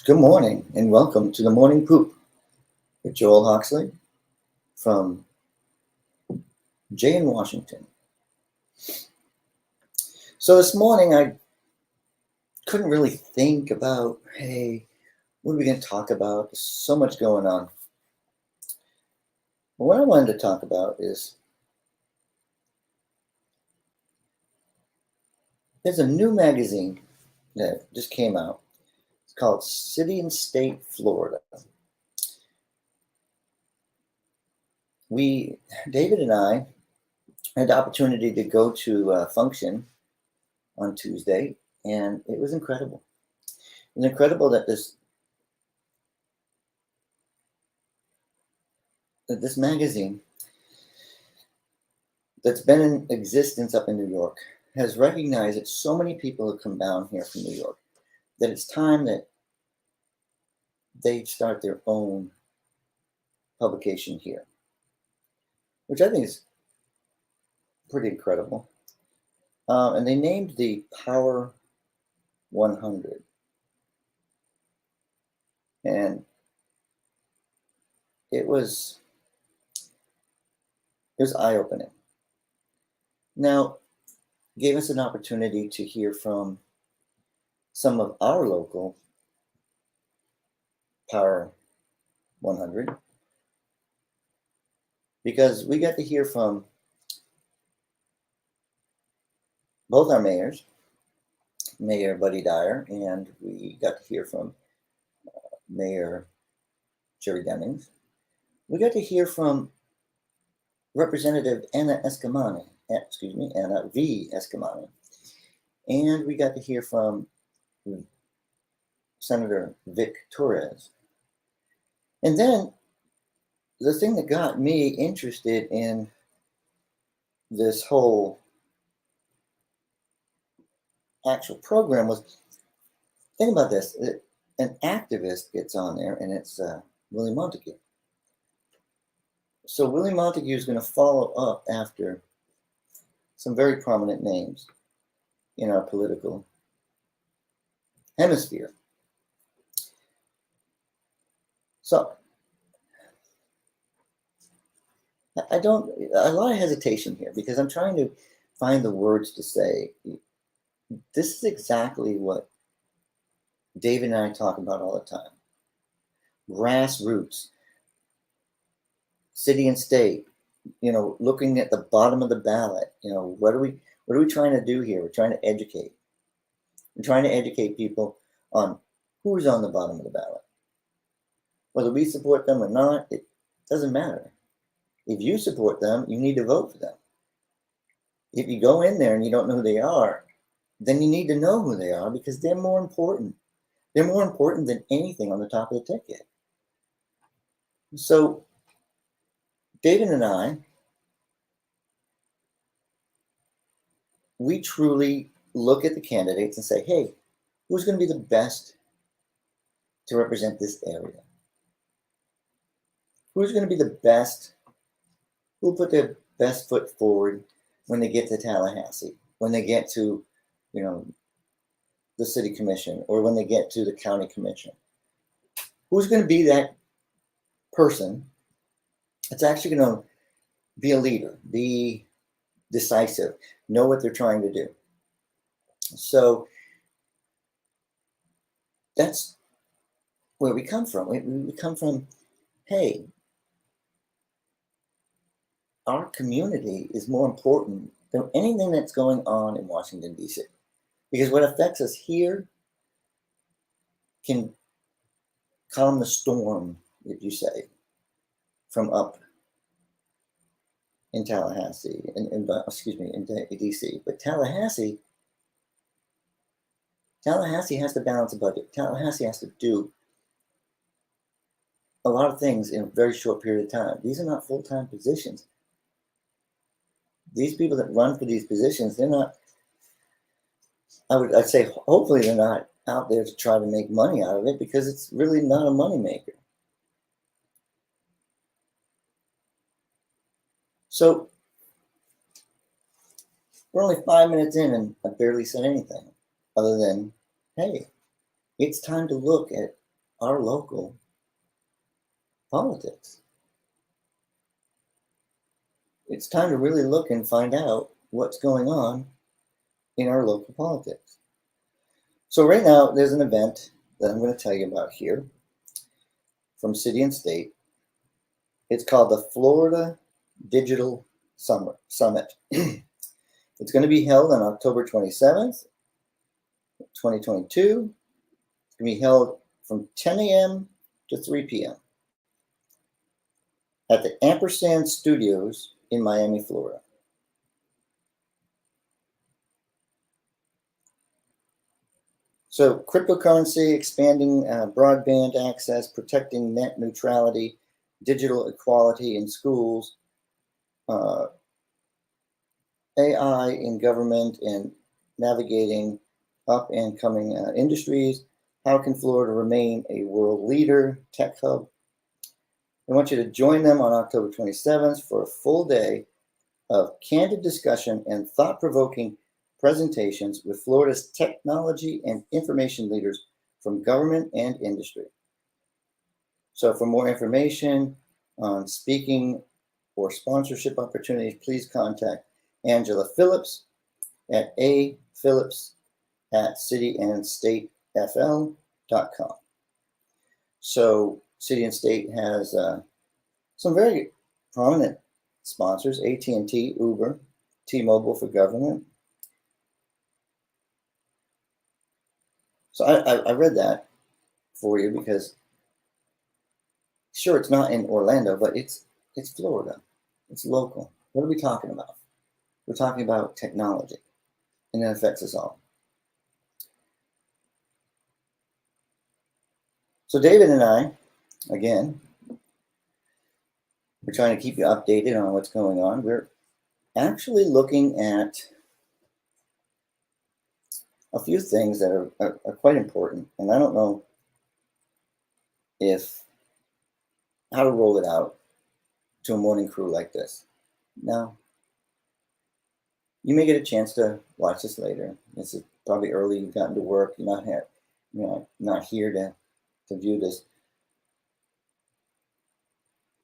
Good morning and welcome to the Morning Poop with Joel Hoxley from Jay in Washington. So this morning I couldn't really think about, hey, what are we going to talk about? There's so much going on. But what I wanted to talk about is there's a new magazine that just came out. It's called City and State Florida. David and I, had the opportunity to go to a function on Tuesday, and it was incredible. It was incredible that this magazine that's been in existence up in New York has recognized that so many people have come down here from New York that it's time that they start their own publication here, which I think is pretty incredible. And they named the Power 100. And it was eye-opening. Now, gave us an opportunity to hear from some of our local Power 100 because we got to hear from both our mayors, Mayor Buddy Dyer, and we got to hear from Mayor Jerry Demings. We got to hear from Representative Anna V. Escamani. And we got to hear from Senator Vic Torres. And then the thing that got me interested in this whole actual program was, think about this, an activist gets on there, and it's Willie Montague. So Willie Montague is going to follow up after some very prominent names in our political hemisphere. So a lot of hesitation here because I'm trying to find the words to say. This is exactly what David and I talk about all the time. Grassroots, city and state, looking at the bottom of the ballot. What are we trying to do here? We're trying to educate. We're trying to educate people on who's on the bottom of the ballot. Whether we support them or not, it doesn't matter. If you support them, you need to vote for them. If you go in there and you don't know who they are, then you need to know who they are because they're more important. They're more important than anything on the top of the ticket. So David and I, we truly look at the candidates and say, hey, who's going to be the best to represent this area? Who's going to be the best? Who'll put their best foot forward when they get to Tallahassee, when they get to, the city commission, or when they get to the county commission? Who's going to be that person that's actually going to be a leader, be decisive, know what they're trying to do? So that's where we come from. We come from, hey, our community is more important than anything that's going on in Washington, D.C. Because what affects us here can calm the storm, if you say, from up in Tallahassee, in D.C. But Tallahassee has to balance a budget. Tallahassee has to do a lot of things in a very short period of time. These are not full-time positions. These people that run for these positions, they're not, I'd say hopefully they're not out there to try to make money out of it because it's really not a money maker. So we're only 5 minutes in and I barely said anything other than, hey, it's time to look at our local politics. It's time to really look and find out what's going on in our local politics. So right now, there's an event that I'm going to tell you about here from City and State. It's called the Florida Digital Summit. It's going to be held on October 27th, 2022. It's going to be held from 10 a.m. to 3 p.m. at the Ampersand Studios in Miami, Florida. So cryptocurrency, expanding broadband access, protecting net neutrality, digital equality in schools, AI in government, and navigating up and coming industries. How can Florida remain a world leader, tech hub? I want you to join them on October 27th for a full day of candid discussion and thought-provoking presentations with Florida's technology and information leaders from government and industry. So for more information on speaking or sponsorship opportunities, please contact Angela Phillips at aphillips@cityandstatefl.com. So City and State has some very prominent sponsors: AT&T, Uber, T-Mobile for government. So I read that for you because, sure, it's not in Orlando, but it's Florida. It's local. What are we talking about? We're talking about technology, and it affects us all. So David and I, again, we're trying to keep you updated on what's going on. We're actually looking at a few things that are quite important, and I don't know how to roll it out to a morning crew like this. Now, you may get a chance to watch this later. This is probably early. You've gotten to work. You're not here to view this.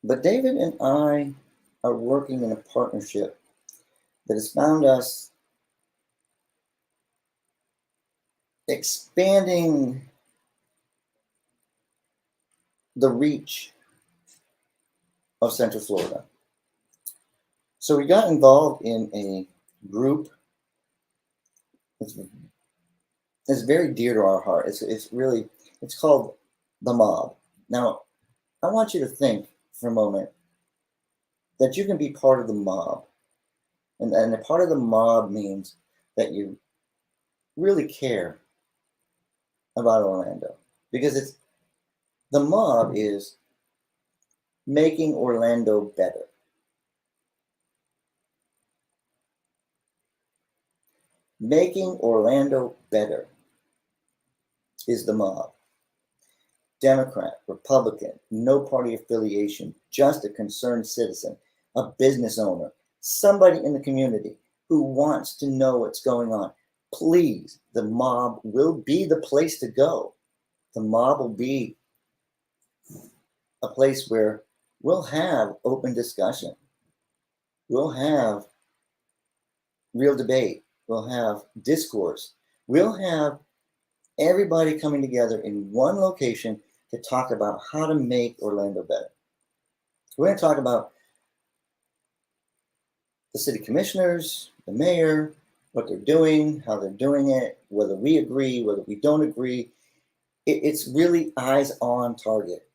But David and I are working in a partnership that has found us expanding the reach of Central Florida. So we got involved in a group that's very dear to our heart. It's called The Mob. Now, I want you to think for a moment that you can be part of the mob. And a part of the mob means that you really care about Orlando, because the mob is making Orlando better. Making Orlando better is the mob. Democrat, Republican, no party affiliation, just a concerned citizen, a business owner, somebody in the community who wants to know what's going on. Please, the mob will be the place to go. The mob will be a place where we'll have open discussion. We'll have real debate. We'll have discourse. We'll have everybody coming together in one location to talk about how to make Orlando better. We're going to talk about the city commissioners, the mayor, what they're doing, how they're doing it, whether we agree, whether we don't agree. It's really eyes on target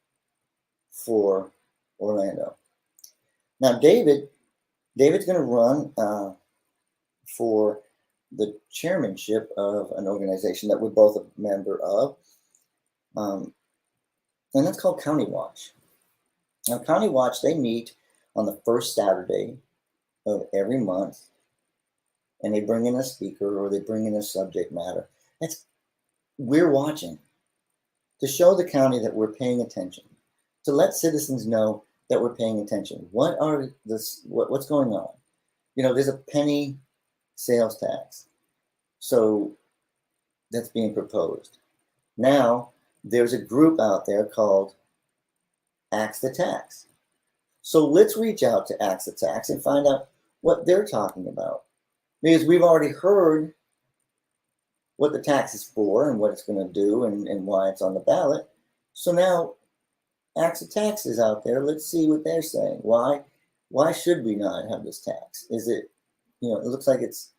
for Orlando. Now, David's going to run for the chairmanship of an organization that we're both a member of, and that's called County Watch. Now, County Watch, they meet on the first Saturday of every month, and they bring in a speaker or they bring in a subject matter. We're watching to show the county that we're paying attention, to let citizens know that we're paying attention. What's going on? There's a penny sales tax, so that's being proposed. Now, there's a group out there called Axe the Tax. So let's reach out to Axe the Tax and find out what they're talking about. Because we've already heard what the tax is for and what it's going to do and why it's on the ballot. So now Axe the Tax is out there. Let's see what they're saying. Why should we not have this tax? Is it, it looks like it's,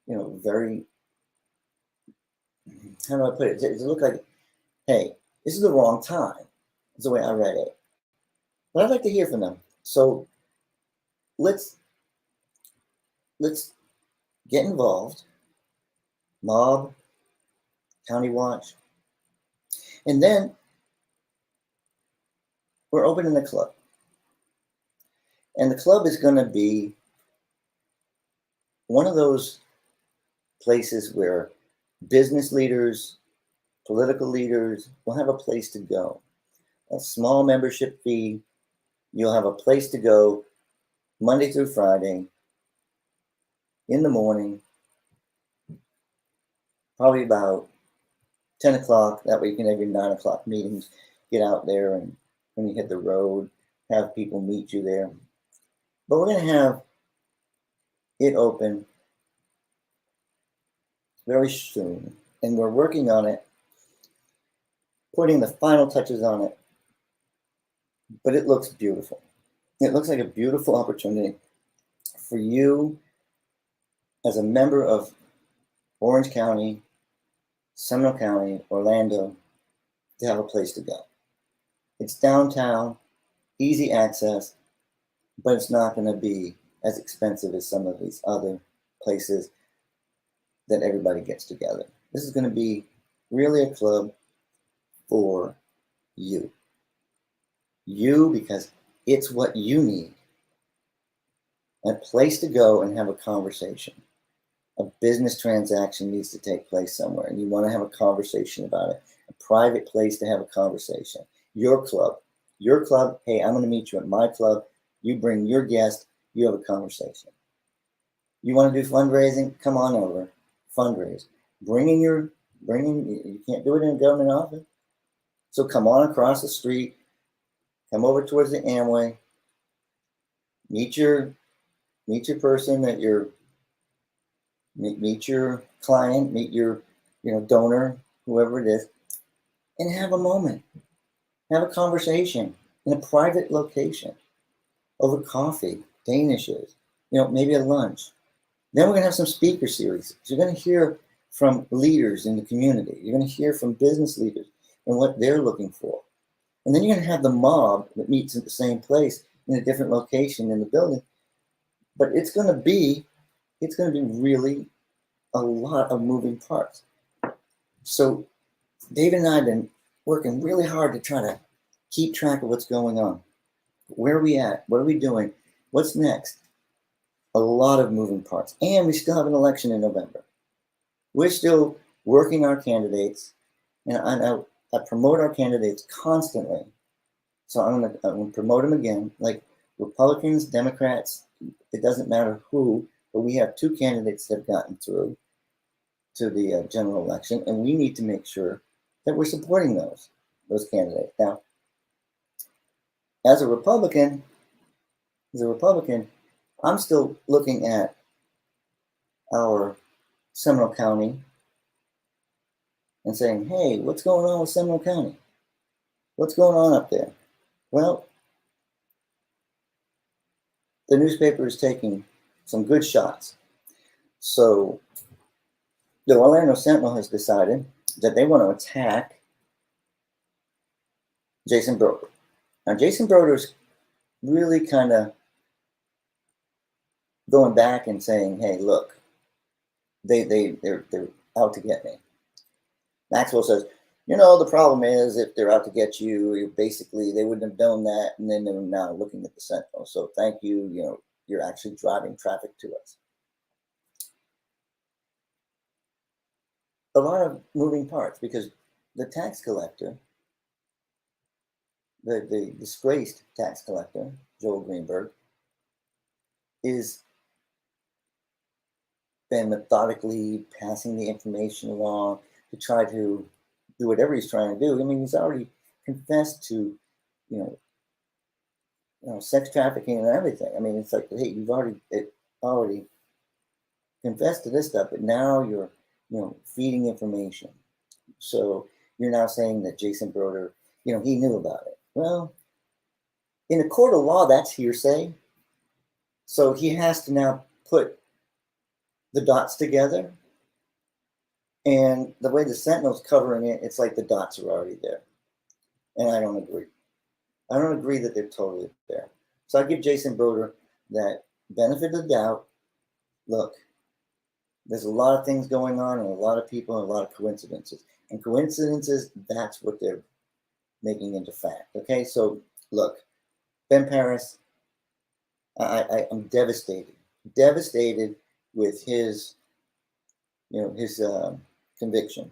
very, how do I put it? Does it look like, hey, this is the wrong time? Is the way I read it. But I'd like to hear from them. So let's get involved. Mob, County Watch. And then we're opening the club. And the club is going to be one of those places where business leaders, political leaders will have a place to go. A small membership fee. You'll have a place to go Monday through Friday in the morning, probably about 10 o'clock. That way you can have your 9 o'clock meetings. Get out there, and when you hit the road, have people meet you there. But we're going to have it open very soon, and we're working on it, putting the final touches on it. But it looks beautiful. It looks like a beautiful opportunity for you as a member of Orange County, Seminole County, Orlando, to have a place to go. It's downtown, easy access, but it's not going to be as expensive as some of these other places that everybody gets together. This is going to be really a club for you. You, because it's what you need. A place to go and have a conversation. A business transaction needs to take place somewhere, and you want to have a conversation about it. A private place to have a conversation. Your club. Hey, I'm going to meet you at my club. You bring your guest. You have a conversation. You want to do fundraising? Come on over. Fundraise. You can't do it in a government office. So come on across the street. Come over towards the Amway. Meet your person that meet your client, meet your donor, whoever it is, and have a moment. Have a conversation in a private location over coffee, danishes, maybe a lunch. Then we're going to have some speaker series. So you're going to hear from leaders in the community. You're going to hear from business leaders and what they're looking for. And then you're going to have the mob that meets at the same place in a different location in the building. But it's going to be really a lot of moving parts. So David and I have been working really hard to try to keep track of what's going on. Where are we at? What are we doing? What's next? A lot of moving parts. And we still have an election in November. We're still working our candidates, and I promote our candidates constantly. So I'm gonna promote them again, like Republicans, Democrats. It doesn't matter who, but we have 2 candidates that have gotten through to the general election, and we need to make sure that we're supporting those candidates. Now, as a Republican, I'm still looking at our Seminole County and saying, hey, what's going on with Seminole County? What's going on up there? Well, the newspaper is taking some good shots. So the Orlando Sentinel has decided that they want to attack Jason Broder. Now, Jason Broder's really kind of going back and saying, hey, look, they're out to get me. Maxwell says, the problem is if they're out to get you, basically they wouldn't have done that, and then they're now looking at the Sentinel. So thank you, you're actually driving traffic to us. A lot of moving parts because the tax collector, the disgraced tax collector, Joel Greenberg, is been methodically passing the information along to try to do whatever he's trying to do. I mean, he's already confessed to, you sex trafficking and everything. I mean, it's like, hey, you've already confessed to this stuff, but now you're, feeding information. So you're now saying that Jason Broder, he knew about it. Well, in a court of law, that's hearsay. So he has to now put the dots together. And the way the Sentinel's covering it, it's like the dots are already there. And I don't agree. I don't agree that they're totally there. So I give Jason Broder that benefit of the doubt. Look, there's a lot of things going on and a lot of people and a lot of coincidences. And coincidences, that's what they're making into fact. Okay, so look, Ben Paris, I'm devastated with his, his conviction.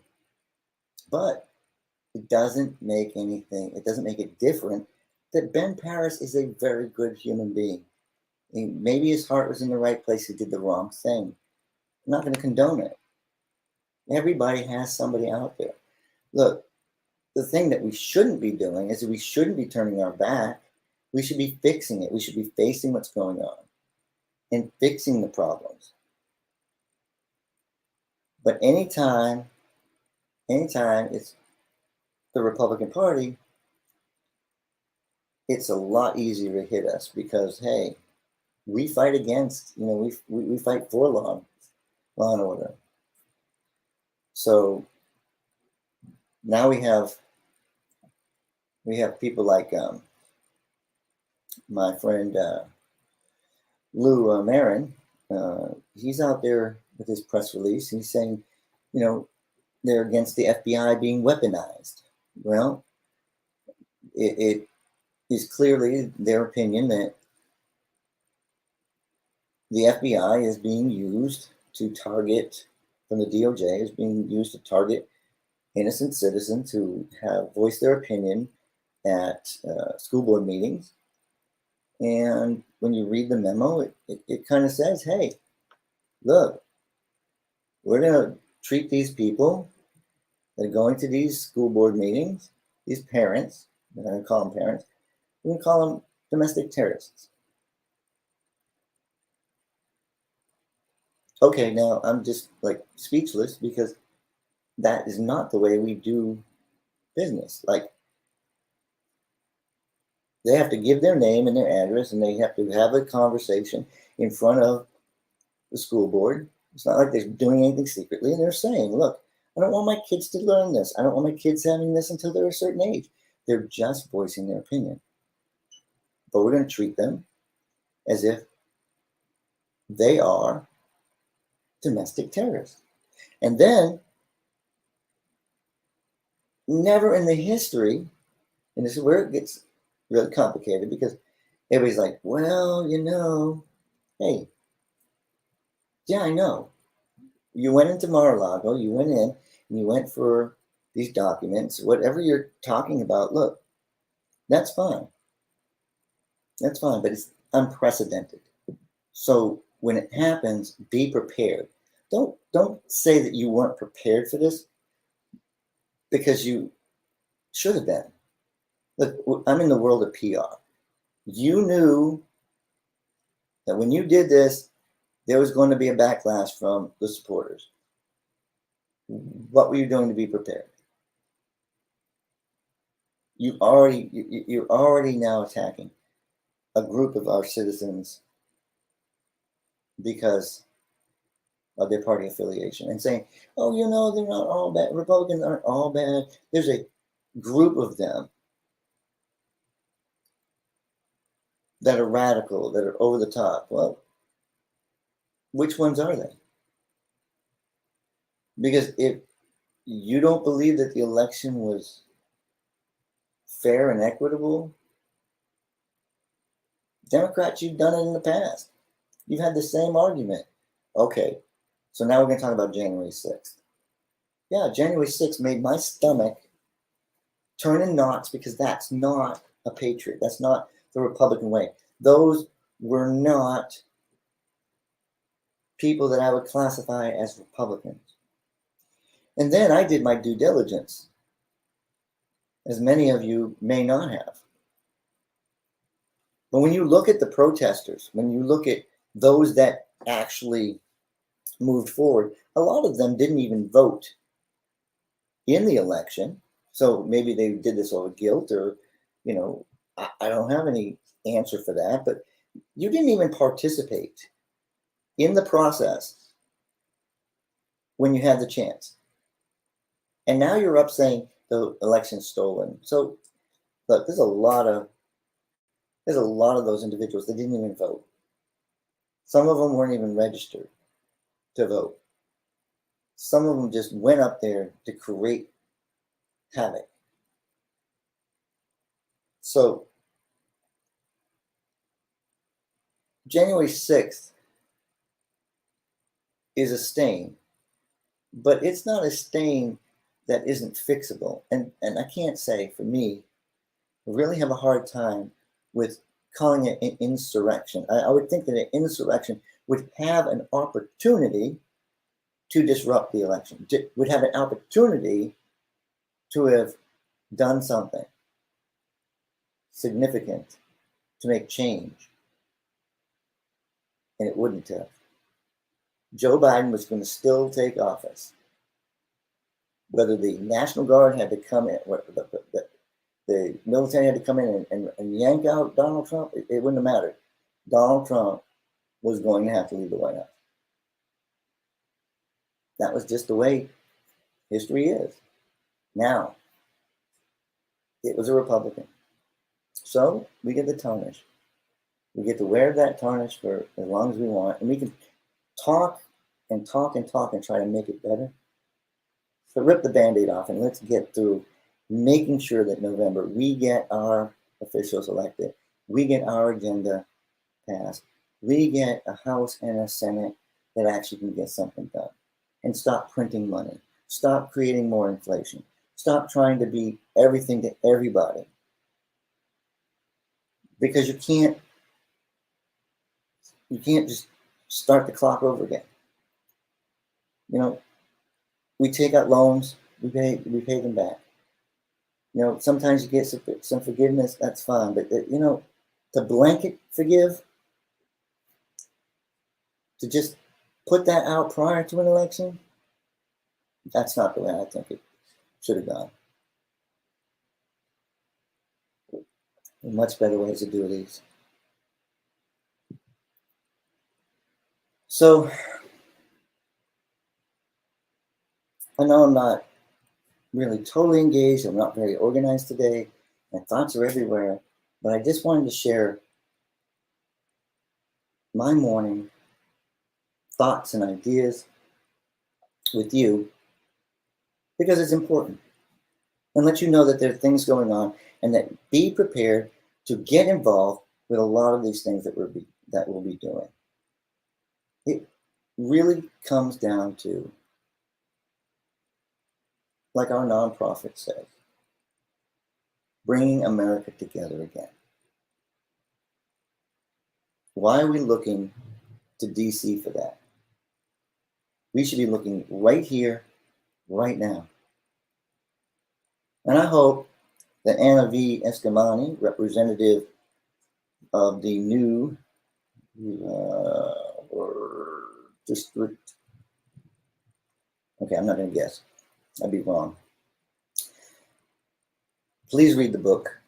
But it doesn't make it different that Ben Paris is a very good human being. Maybe his heart was in the right place. He did the wrong thing. I'm not going to condone it. Everybody has somebody out there. Look, the thing that we shouldn't be doing is that we shouldn't be turning our back. We should be fixing it. We should be facing what's going on and fixing the problems. But anytime it's the Republican Party, it's a lot easier to hit us because, hey, we fight against, we fight for law and order. So now we have people like my friend Lou Marin. He's out there with his press release. He's saying, they're against the FBI being weaponized. Well, it is clearly their opinion that the FBI is being used to target, from the DOJ, is being used to target innocent citizens who have voiced their opinion at school board meetings. And when you read the memo, it kind of says, hey, look, we're going to treat these people that are going to these school board meetings, these parents, we're going to call them parents, we're going to call them domestic terrorists. Okay, now I'm just like speechless because that is not the way we do business. Like, they have to give their name and their address, and they have to have a conversation in front of the school board. It's not like they're doing anything secretly, and they're saying, look, I don't want my kids to learn this. I don't want my kids having this until they're a certain age. They're just voicing their opinion. But we're going to treat them as if they are domestic terrorists. And then, never in the history, and this is where it gets really complicated because everybody's like, well, hey, yeah, I know. You went into Mar-a-Lago, you went in, and you went for these documents, whatever you're talking about, look, that's fine. That's fine, but it's unprecedented. So when it happens, be prepared. Don't say that you weren't prepared for this because you should have been. Look, I'm in the world of PR. You knew that when you did this, there was going to be a backlash from the supporters. What were you doing to be prepared? You're already now attacking a group of our citizens because of their party affiliation and saying, oh, they're not all bad. Republicans aren't all bad. There's a group of them that are radical, that are over the top. Well, which ones are they? Because if you don't believe that the election was fair and equitable, Democrats, you've done it in the past. You've had the same argument. Okay, so now we're going to talk about January 6th. Yeah, January 6th made my stomach turn in knots because that's not a patriot. That's not the Republican way. Those were not people that I would classify as Republicans. And then I did my due diligence. as many of you may not have. But when you look at the protesters, when you look at those that actually moved forward, a lot of them didn't even vote in the election. So maybe they did this over guilt, or, I don't have any answer for that, but you didn't even participate in the process when you had the chance. And now you're up saying the election's stolen. So look, there's a lot of those individuals that didn't even vote. Some of them weren't even registered to vote. Some of them just went up there to create havoc. So January 6th is a stain, but it's not a stain that isn't fixable. And I can't say, for me, I really have a hard time with calling it an insurrection. I would think that an insurrection would have an opportunity to disrupt the election, would have an opportunity to have done something significant to make change. And it wouldn't have. Joe Biden was going to still take office. Whether the National Guard had to come in, the military had to come in and yank out Donald Trump, it wouldn't have mattered. Donald Trump was going to have to leave the White House. That was just the way history is. Now, it was a Republican. So we get the tarnish. We get to wear that tarnish for as long as we want, and we can talk and talk and talk and try to make it better. So rip the Band-Aid off and let's get through making sure that November we get our officials elected, we get our agenda passed, we get a House and a Senate that actually can get something done, and stop printing money, stop creating more inflation, stop trying to be everything to everybody. Because you can't just start the clock over again. We take out loans, we pay them back. Sometimes you get some forgiveness, that's fine. But to blanket forgive, to just put that out prior to an election, that's not the way I think it should have gone. Much better ways to do these. So I know I'm not really totally engaged. I'm not very organized today. My thoughts are everywhere. But I just wanted to share my morning thoughts and ideas with you because it's important. And let you know that there are things going on, and that be prepared to get involved with a lot of these things that we'll be doing. It really comes down to, like our nonprofit says, bringing America together again. Why are we looking to DC for that? We should be looking right here, right now. And I hope that Anna V. Escamani, representative of the new district, okay, I'm not going to guess. I'd be wrong. Please read the book.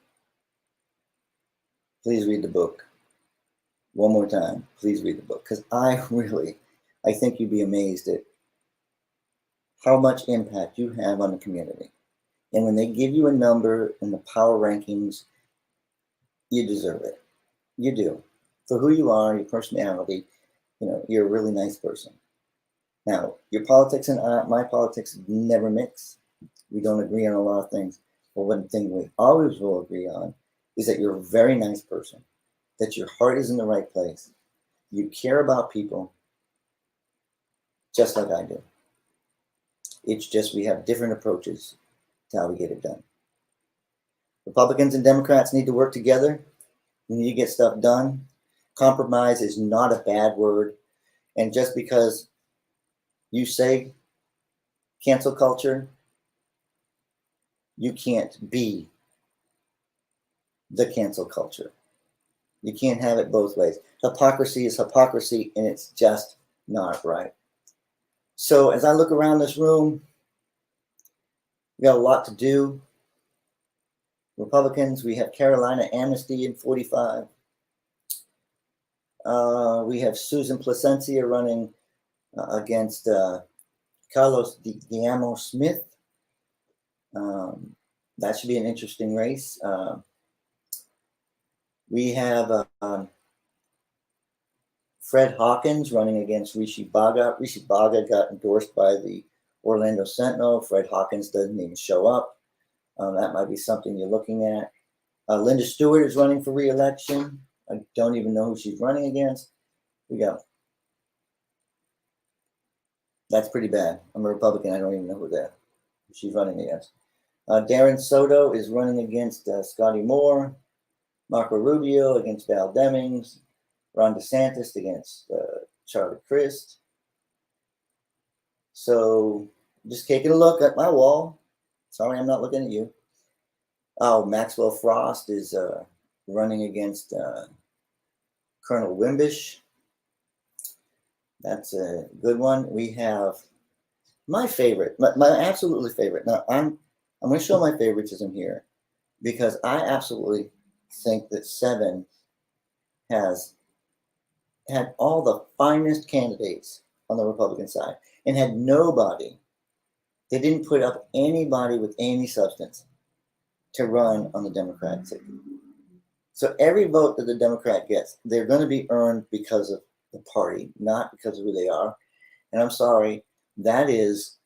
Please read the book. One more time, please read the book. Because I think you'd be amazed at how much impact you have on the community. And when they give you a number in the power rankings, you deserve it. You do. For who you are, your personality, you're a really nice person. Now, your politics and my politics never mix. We don't agree on a lot of things. But one thing we always will agree on is that you're a very nice person, that your heart is in the right place. You care about people just like I do. It's just we have different approaches to how we get it done. Republicans and Democrats need to work together. We need to get stuff done. Compromise is not a bad word. And just because you say cancel culture you can't be the cancel culture. You can't have it both ways. Hypocrisy is hypocrisy, and it's just not right. So as I look around this room, we got a lot to do. Republicans, we have Carolina Amnesty in 45. We have Susan Placencia running against Carlos Guillermo Smith. That should be an interesting race. We have Fred Hawkins running against Rishi Bhagat. Rishi Bhagat got endorsed by the Orlando Sentinel. Fred Hawkins doesn't even show up. That might be something you're looking at. Linda Stewart is running for re-election. I don't even know who she's running against. We go. That's pretty bad. I'm a Republican. I don't even know who she's running against. Darren Soto is running against Scotty Moore. Marco Rubio against Val Demings. Ron DeSantis against Charlie Crist. So just taking a look at my wall. Sorry, I'm not looking at you. Oh, Maxwell Frost is running against Colonel Wimbish. That's a good one. We have my favorite, my absolutely favorite. Now, I'm going to show my favoritism here because I absolutely think that 7 has had all the finest candidates on the Republican side and had nobody. They didn't put up anybody with any substance to run on the Democratic ticket. So every vote that the Democrat gets, they're going to be earned because of the party, not because of who they are. And I'm sorry, that is,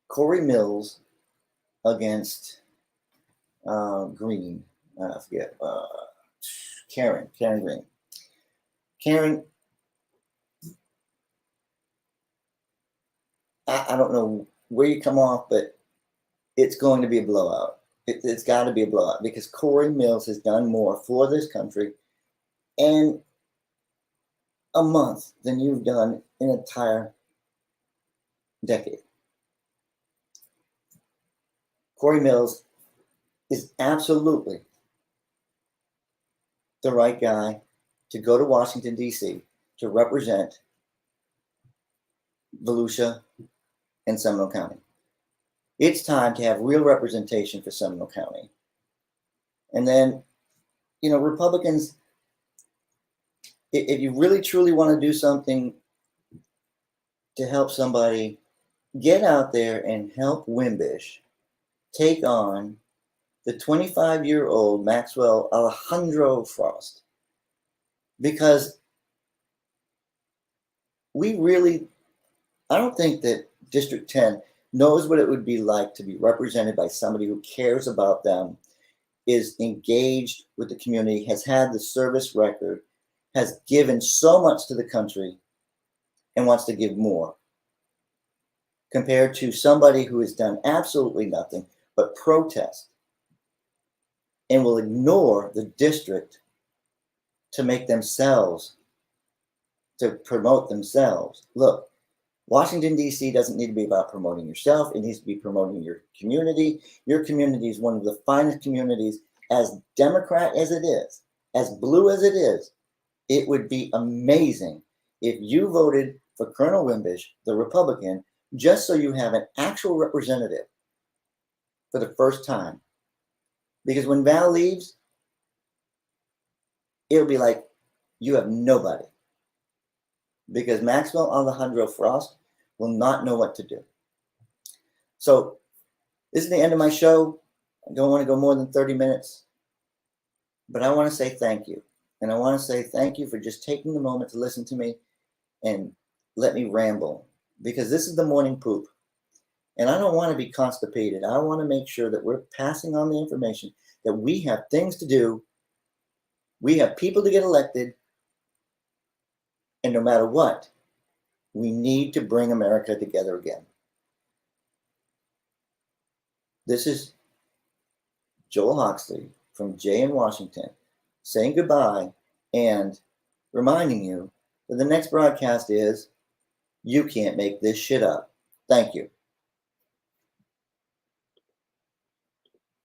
Corey Mills against Green. I forget. Karen Green. Karen, I don't know where you come off, but it's going to be a blowout. It's got to be a blowout because Corey Mills has done more for this country in a month than you've done in an entire decade. Corey Mills is absolutely the right guy to go to Washington, D.C. to represent Volusia and Seminole County. It's time to have real representation for Seminole County. And then, Republicans, if you really truly want to do something to help somebody, get out there and help Wimbish take on the 25-year-old Maxwell Alejandro Frost. Because I don't think that District 10 knows what it would be like to be represented by somebody who cares about them, is engaged with the community, has had the service record, has given so much to the country, and wants to give more, compared to somebody who has done absolutely nothing but protest and will ignore the district to make themselves, to promote themselves. Look, Washington, D.C. doesn't need to be about promoting yourself. It needs to be promoting your community. Your community is one of the finest communities. As Democrat as it is, as blue as it is, it would be amazing if you voted for Colonel Wimbish, the Republican, just so you have an actual representative for the first time. Because when Val leaves, it'll be like you have nobody. Because Maxwell Alejandro Frost will not know what to do. So this is the end of my show. I don't want to go more than 30 minutes. But I want to say thank you. And I want to say thank you for just taking the moment to listen to me and let me ramble. Because this is the morning poop. And I don't want to be constipated. I want to make sure that we're passing on the information, that we have things to do. We have people to get elected. And no matter what, we need to bring America together again. This is Joel Hoxley from Jay in Washington saying goodbye and reminding you that the next broadcast is, you can't make this shit up. Thank you.